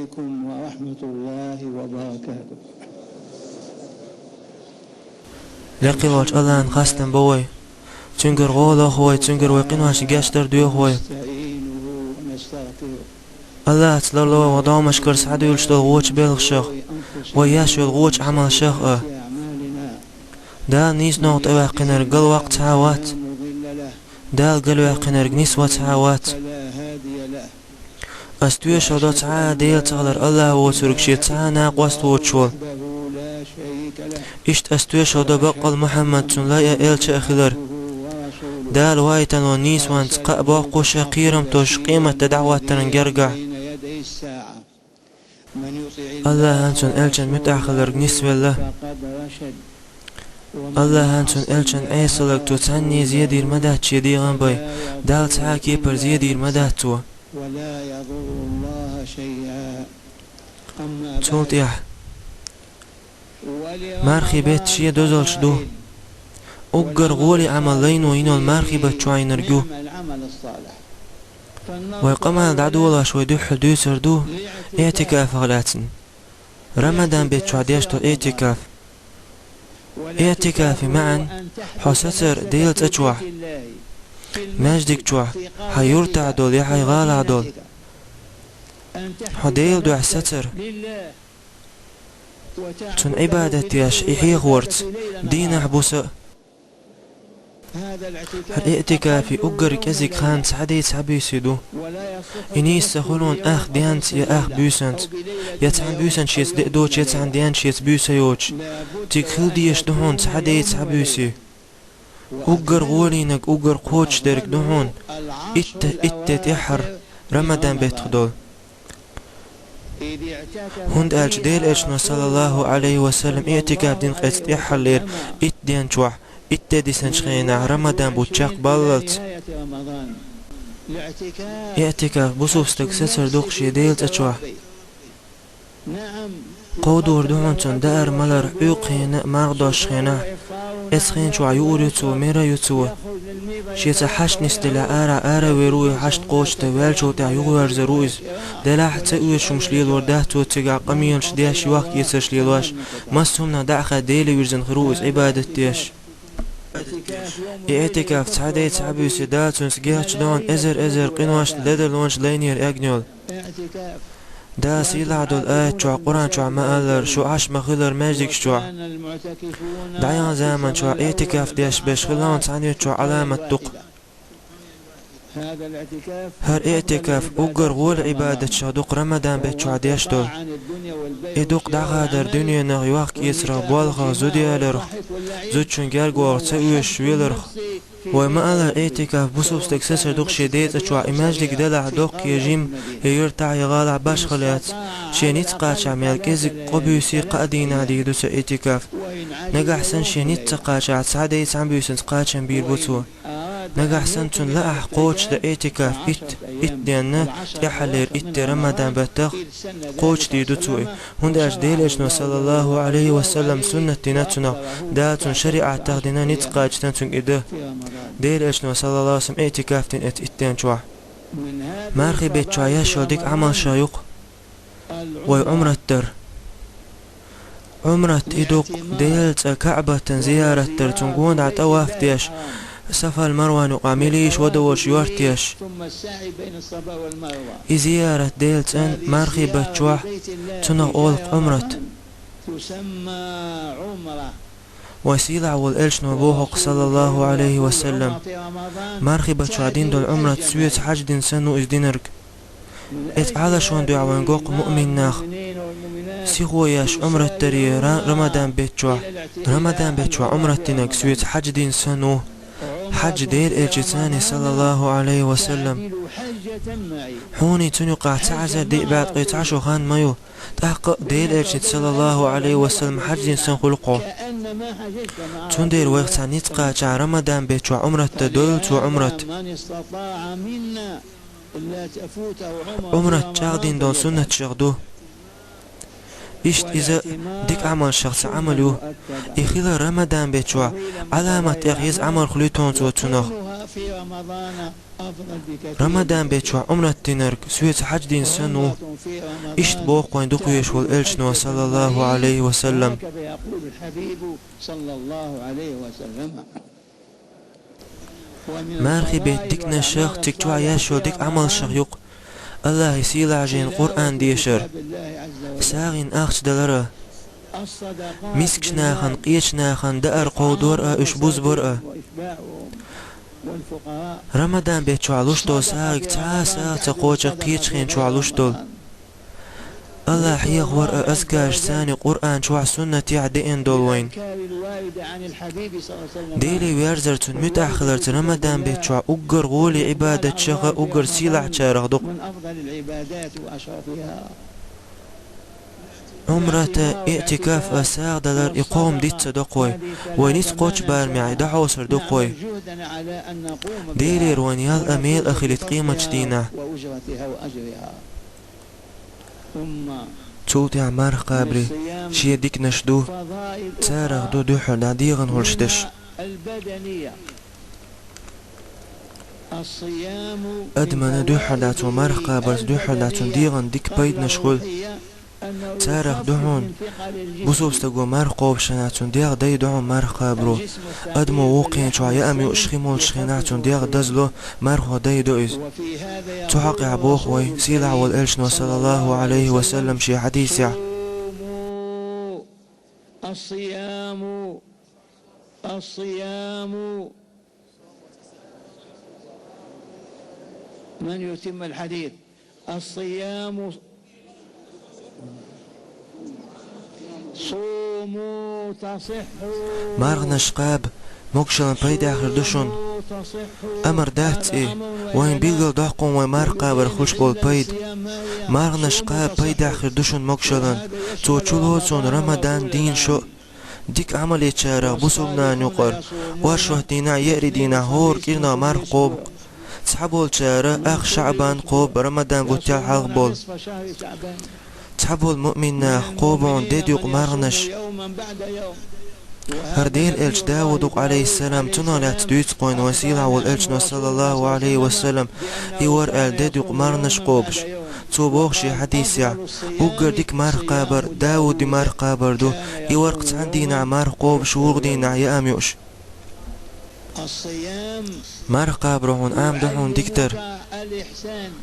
عليكم ورحمة الله وبركاته. لقي واج Allah'ın qasdan boy. Çünkü qo'la qo'y, çünkü waqin washi gashtar duyo qo'y. Allah atlarlo wa damash kar sa'd yulshdo qo'ch belxshaq. Wa yashul qo'ch amal shaq. Da nis not waqiner gal waqt hawat. Da gal waqiner gnis wat hawat. Astuya shoda ta deyl taglar Allah wa surkshi ta na qast wochol. İşte astuya shoda baqal Muhammad sunla ya elçi akhilar. دال وايتن ونيس وانتقاء باقو شقيرم توش قيمة دعواتن جرقع الله هانسون الجن متأخلر نسبة الله الله هانسون الجن عيسلك تتعني زيادي المدات شدي غنبي دال تعاكي بر زيادي المدات تو تولت يح مارخي بيت شي دوزل شدو أجر غولي عملين وينو المرخبة شوين رجو ويقمع الدعدو ولا شوي دو حدوث ردو اعتكاف غلاتن رمضان بيت شعديشتو اعتكاف اعتكافي معا حسسر ديل تجوع ماجدك جوع حيور تعدول يا حيغال عدول حديل دو عسسر تن عبادة ياش إحيغ ورت دين حبوسه الاعتكافي أجر كزك خان سعدي سعبي سيدو إنيس سخلون أخ ديانت يا أخ بيسنت يتعن بيسنت شيس دقدوش يتعن ديان شيس بيسيوش تكخل ديش دهون سعدي سعبيسي أجر غولينك أجر قوش درك دهون إت تحر رمضان بيتخدول هند ألج ديل إشنا صلى الله عليه وسلم اعتكاف دين قيت تحلير إت ديان شوح إتدي سنشخينا رمضان بوتشاق باللت اعتكاف بصوف ستكسسر دوخشي ديل تشوح قودور دهونتون دار ملر عيقين مغداش خينا اسخين شوع يوريتو ميرا يوتو شيسا حش نستلا آرا ويروي حشت قوش توال شو تع يغور زرويز دلاح تقوي شمشليل وردهتو تقع قميل شديش وقت يسشليل واش مستهمنا دعخة ديلي ويرزن خروز عبادة ديش اعتكاف تعدي تعبي سدات ونسجيهش دون ازر قنواش لدلونش لينير اجنول دا سيلا دول آيات شوع قرآن شوع مقالر شو عش مخلر ماجيك شوع دعيان زامن شوع اعتكاف ديش بيش خلان تعني شوع علامة دق هر اعتكاف أجر غول عبادة شادوق رمضان بيت شوع ديش دول إدوق دعغادر دنيا نغيواق يسرا بالغا زوديا لرخ زود شنجار قوار تأويش ويلرخ وما على اعتكاف بصوص تكسسر دوق شديد اشوع إماجلك دلع دوق يجيم يرتع يغالع باش خليات شينيت قاشع ميالكيزك قبيوسي قادين عليك دوس اعتكاف نقع سن شينيت تقاشع سعدي سعبيوسن تقاشع بيربوتو نجح سنتون لا قوش دا اعتكاف ات دينا يحلير ات رمضان بتاخ قوش دي دوتوي هند اجديل اشنو صلى الله عليه وسلم سنة تناتنا داتون شريعة تاخدنا نتقاج تنتون اده ديل اشنو صلى الله عليه وسلم اعتكاف تن اتين شوع مارخي بيت شوية شوديك عمل شايق وي عمرة تر عمرة ادوق ديلت كعبة زيارة تر تنقون عطواف ديش سفا المروان وقامليش ودوش يورتيش إزيارة ديلت أن مارخي بتشوح تنغ أولق عمرت وسيلع والإلش نبوهق صلى الله عليه وسلم مارخي بتشوح دين دول عمرت سويت حج دين سنو إزدينرك اتعالى شوان دعوان قوق مؤمن ناخ سيغوياش عمرت تري رمضان بتشوح عمرت دينك سويت حج دين سنو حج دير الجتاني صلى الله عليه وسلم حوني تنقع تعزر دي بعد قيتعشو خان مايو تحقق دير الجت صلى الله عليه وسلم حج إنسان خلقه تون دير وقت نتقع جع رمضان بيت وعمرت دولت وعمرت عمرت جاغدين دون سنة شغدو إشت إذا ديك عمل شخص عملو إخيلا رمضان بيتشوا علامة إغيز عمل خليتون توتنغ Ramadan bet çu umret dinerk süyet hac din senu işt bo qoyn duqyeş wol elçno sallallahu aleyhi ve sellem marhi bet dikne şeyh tik çu yaşo dik amal şeyh yok Allah silajin Kur'an diyeşer sağin axçdalara miskşnaxan qiyçnaxan da'ar qowdora üçbuz bora Ramadan bet çu aluşto sağik ta qoça qiyçxin çu aluşto Allah يغور أزكاش ثاني قرآن شوع سنة يعدين دولوين ديلي ويرزرتون متأخلرت رمضان بيت شوع أقر غولي عبادة شغا أقر سيلع شارغ دق عمرة اعتكاف أساغ دلر إقوم ديت دقوي وينيس قوش بارمعي دعوسر دقوي ديلي روانيال أميل أخلت قيمة دينا تولتي عمار قابري شي ديك نشدو تارغ دو دوحر داديغن هولشدش أدمنا دوحر داتو مار قابرز دوحر داتو ديغن ديك بايد نشغل تارغ دوحون بوسوبستغو مار قوبشناتون ديغ داي دوحون مار قابرو أدمو ووقين شو عيامي وشخيمول شخيناتون ديغ دزلو مار خو داي دوئز تحقي عبوخوي سيلع والإلشنو صلى الله عليه وسلم شي حديث يع الصيام من يتم الحديث الصيام صوموا تصحوا مارغنش قاب مكشلن بايدا آخر دشون أمر دات إيه وين بيقل داقون وين مار قابر خوش بول بايد مارغنش قاب بايدا آخر دشون مكشلن تو چلوزون رمضان دين شو ديك عملي چارغ بسوبنا نقر وارشوه دينا يأري دينا هور كيرنا مار قوب تحبول چارغ أخ شعبان قوب رمضان بوتيال حلق بول تحبول مؤمننا قوبون ديديوق مارغنش هرديل إلش داود عليه السلام تنالات دويت قوين وسيلة والإلشنا صلى الله عليه وسلم يور آل ديديوق مارغنش قوبش تو بوغشي حديث يع وقر ديك مار قابر داود دي مار قابر دو يور قطعن دينا مار قوبش وغدينا يأميوش مار قابرهون آم دهون ديكتر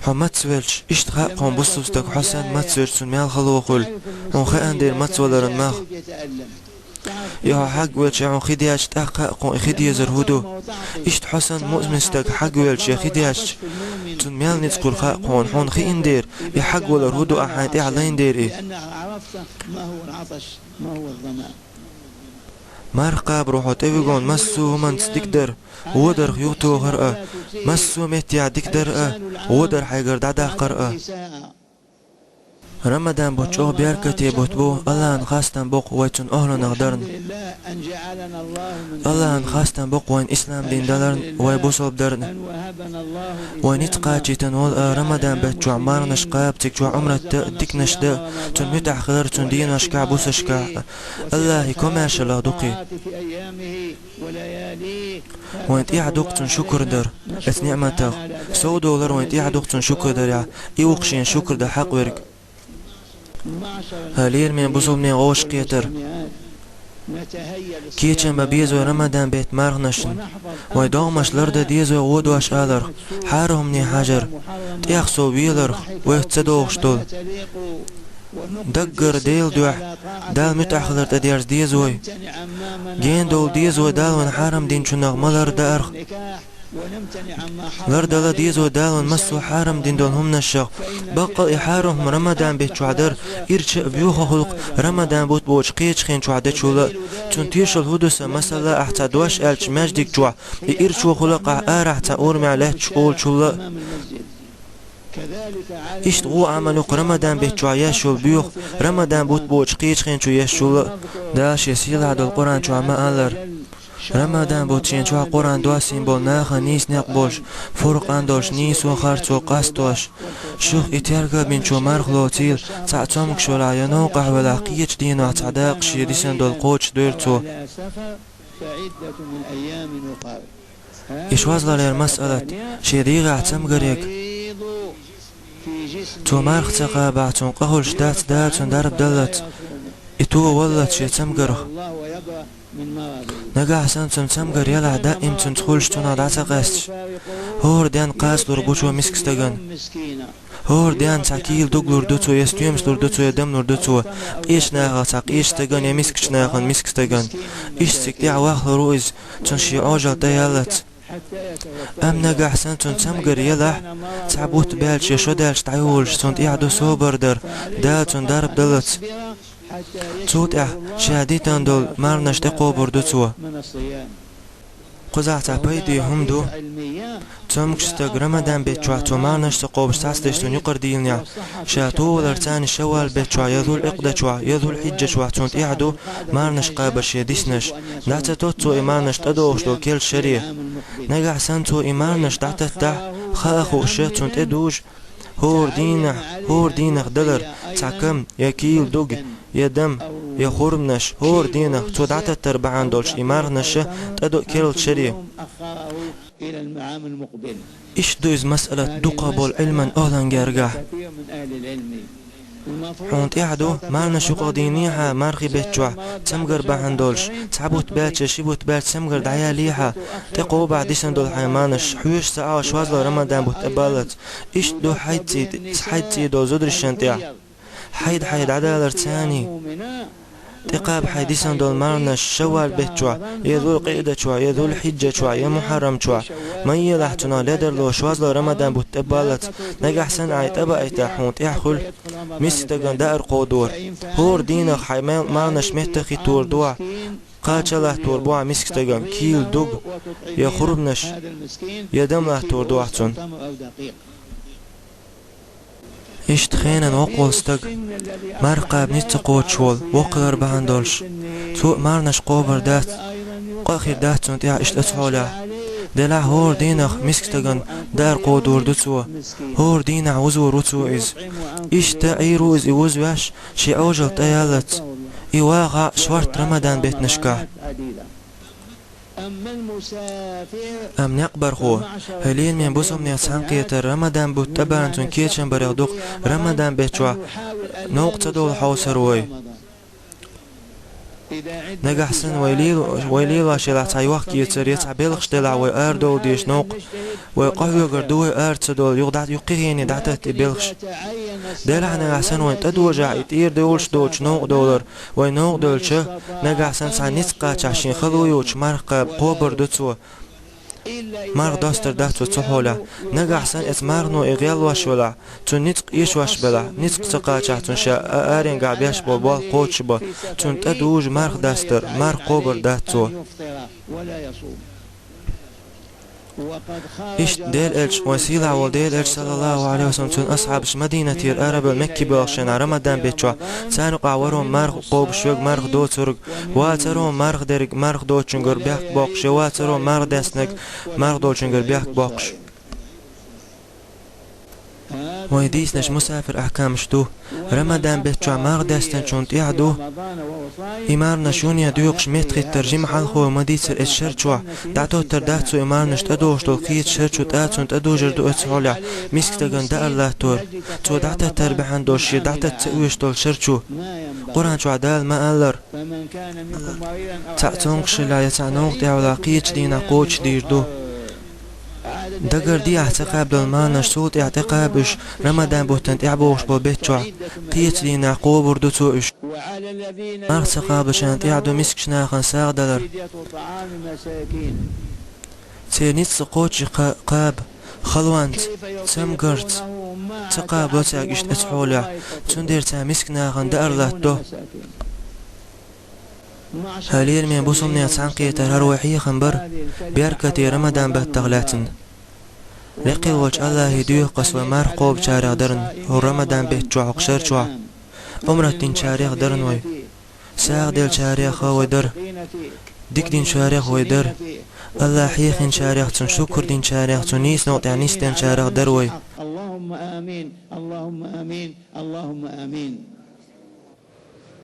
حمد سويلش اشتغاقهم بصوستك حسن ما تسويلشون ميال خلوقل هون خيان دير ما تسولرن ماخ يا حق ويلش عن خدياش تحققون خديزر هدو اشت حسن مؤمنستك حق ويلش يا خدياش تون ميال نتقول خاقون حون خين دير يا حق ولر هدو أحد إعلين دير إيه مار قابرو حوت ايوغون مسو من تدكدر ودر خيوتو غرأ مسو ميتيا دكدر ودر حيقر دادا قرأ رمضان بوچو بياركتي بوتبو الله ان خاستن بوق ويتون اهل نغدرن الله ان خاستن بوق وين اسلام دين دلرن وي بوصل درن ونتقاچي تنول رمضان بچو عمارنش قاب تكچو عمرت ديك نشد تن متاخر تن دينش كعبوسش كع الله كماش لا دقي وانت يعدوقتن شكر در اس نعمته سو دولار وانت يعدوقتن شكر در يوقشين شكر ده حق ورق هالير من بوصل غوش قيتر كيچن ببيزو رمضان بيت مارغنشن ويدوغمش لرد ديزو غودواش آلر حارهم ني حجر تيخسو بيلر ويهتسدوغش دول دقر ديل دوح دال متأخلر تديرز ديزوي جين دول ديزوي دال ون حارم دين شنغ ملر دارخ لردلا ديزو دالون مسو حارم دين دول هم نشق بقى إحارهم رمضان بيت شعدر إرش بيوخ خلق رمضان بوت بوش قيش خين شعدر شولا تنتيش الهدوس مسألة احتدواش ألش مجدك جوع إرش وخلق آرح تأور معله تشقول شولا اشتغو عملوق رمضان بيت شو يشول بيوخ رمضان بوت بوش قيش خين شو يشولا داش يسيل عد القرآن شو عما ألر رمضان بوتشين شو قرآن دوا سيمبول ناخا نيس نقبوش فرق اندوش نيس وخارت وقاستوش شوخ اترقى بين شو مرخلو تيل تعتمك شو العيانو قهوة العقيج دينا تعداق شيديسن دول قوش ديرتو إشوازلر مسألة شديغة عتم غريق تو مارخ تقابع تون قهول شدات داتون دارب دلت إتو ولت شي تمغرخ نجا حسن تمغر يلا دائم تنتخولش تونا دعتا قاست هور ديان قاس لربوشو مسكستغن هور ديان تاكيل دوغلور دوتو يستيمش لور دوتو يدم لور دوتو قيش ناغا تاقيش تغن يمسكش ناغن مسكستغن إيش سكتيع واخل رويز تنشي عوجل ديالت أم نجا حسن تمغر يلا تعبوت بالش يشودالش تعيولش تنت يعدو سوبردر دالتون دارب دلت توت شهاديتان دول مارنش تقو بردوتوا قزع تعبيدي هم دو تمكشتق رمضان بيتشوا تو مارنش تقو بستاسدشتون يقر ديلنيا شاتو ولرتاني شوال بيتشوا يذول إقدشوا يذول حجشوا تونت إعدو مارنش قابش يديسنش دعتا توتو إمارنش تدوش دو كيل شريه نجع سنتو إمارنش دعتا تح خاخو شتونت إدوش هور دينخ دلر تعكم يكيل دوغ يدم يخورمنش هور دينخ تودعت التربعان دولش إمارنش تدو كيل شري إيش دوز مسألة دو قابل علما أهلا جارجا حونت يعدو مارنش يقضينيها مارخي بيتشوا تمغر بهندولش تعبوت باتش شيبوت بات تمغر دعياليها تقو بعد سندول حيمانش حيوش ساعة شوازلو رمضان بوتقبالت إيش دو حيد دو زودر الشنطيع حيد عدالر تاني تقاب حيديسان دول مارنش شوال بيتشوا يذول قيدة شوا يذول حجة شوا يا محرم شوا ما يلحتنا لدر لو شوازلو رمضان بوتقبالت نجح سن عيت أبا إتاحونت يحخل مستقن دائر قودور هور دينخ حيمان مارنش مهتخي تور دوا قاچله تور بوا مسكتغم كيل دوغ يا خربنش يدم له تور دواتون إشت خينا وقولستق مرقب نتقوت شول وقلر بهندولش تو مارنش قوبر دات قاخر داتون تيا إشت أتحولا دلع هور دينخ مسكتغن دار قودور دوتو هور دينع وزو روتو إز إشت عيرو إز إوزواش شي أوجل تيالت إواغا شوارت رمضان بيت نشكا أم نقبر خو هلين من بوسم نيسان قيتر رمضان بوت تبارنتون كيتشن بريغدوق رمضان بيتشوا نوقت دول حوسروي نجح سن ويليل شلع تايوخ كيتر يتعبيلخش دلع ويأردو ديش نوق ويقهو قردوه أرتدول يقدع يقيني دعتت بيلخش دلع نجح سن وين تدوجع يتير دولش دوش نوق دولر وينوق دولش نجح سن سانيتقا تشاشين خلو يوش مرقب قوبر دوتسو مار داستر دهتو تحولا نجح سن اسمارنو إغيال وشولا تون نتق يشوش بلا نتق تقاچه تون شا آرين قابيش بال قوتش با تون تدوج مار داستر مار قوبر دهتو إيش ديل إلش وسيلة وديل إلش صلى الله عليه وسلم تون أصحابش مدينة العرب المكي بلغشن رمضان بيتشوا سانو قاورهم مرغ قوب شوق مرغ دو ترق واترهم مرغ درق مرغ دو چنگر بيخ باقش واترهم مرغ دسنك مرغ دو چنگر بيخ باقش ويديسنش مسافر أحكامش دو رمضان بيتشوا مرغ دستن چونت يعدو إمارنا شونيا دوقش متخي الترجمة حلخو مديسر الشرچوا دعتو ترداتو إمارنش تدوش دولقيت شرچو تاتون تدو جردو اتسعولا مسكتغن دا الله تور تو دعتا تربحان دوشي دعتا تأويش دول شرچو قرآن شو عدال ما ألر تأتونقش لا يتعنوق دعولا قيتش دينا قوتش ديردو دقر دي اعتقاب دولمانش صوت اعتقابش رمضان بوتنت اعبوش بالبيتشوا قيت دي نعقو بردو توئش اعتقابش انت اعدو مسكش ناخن ساغ دلر تينيت سقوتش قاب خلوانت تمقرت تقاب لتاق اشت اتحولا تندير تا مسك ناخن دارلات دو هالير من بوصمني اتعنقية هروحي خنبر بياركتي رمضان بهتغلاتن لقي وجه الله يديه قسوة مرقوب شارع درن ورمضان به جوعق شرچوا عمرتين شارع درن وي ساغ دل شارع خوي در ديك دين شارع خوي در الله حيخين شارع تن شكر دين شارع تن نيس نوت يعني دين شارع در وي اللهم آمين اللهم آمين اللهم آمين